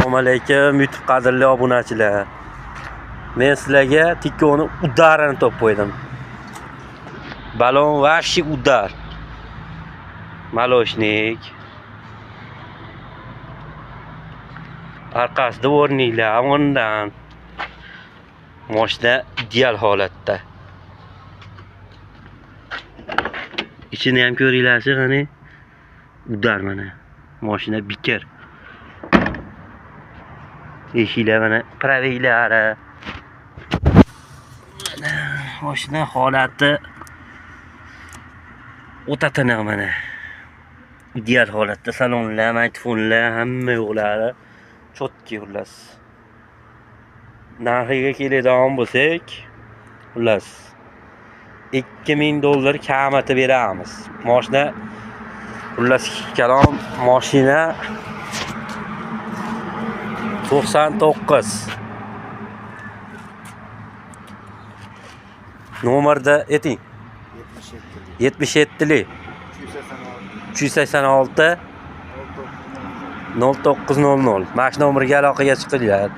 Assalomu alaykum YouTube qadrli obunachilar. Men sizlarga tikoni udarini topib qo'ydim. Balon vashi udar. Maloshnik. Orqasida o'rninglar ondan. Mashina ideal holatda. İçini ham ko'ringlarchi, qani. Udar mana. Mashina bikir. Eshiklar mana praviylari. Mashina holati o'ta tiniq mana. Ideal holatda salonlar, mikrofonlar, hamma yo'qlari chotki xullas. Narxiga keladigan bo'lsak, xullas $2000 kamati beramiz. Mashina xullas kalom mashina 99. Nomerda ayting. 77lik 386 0900. Mana shu nomerga aloqaga chiqinglar.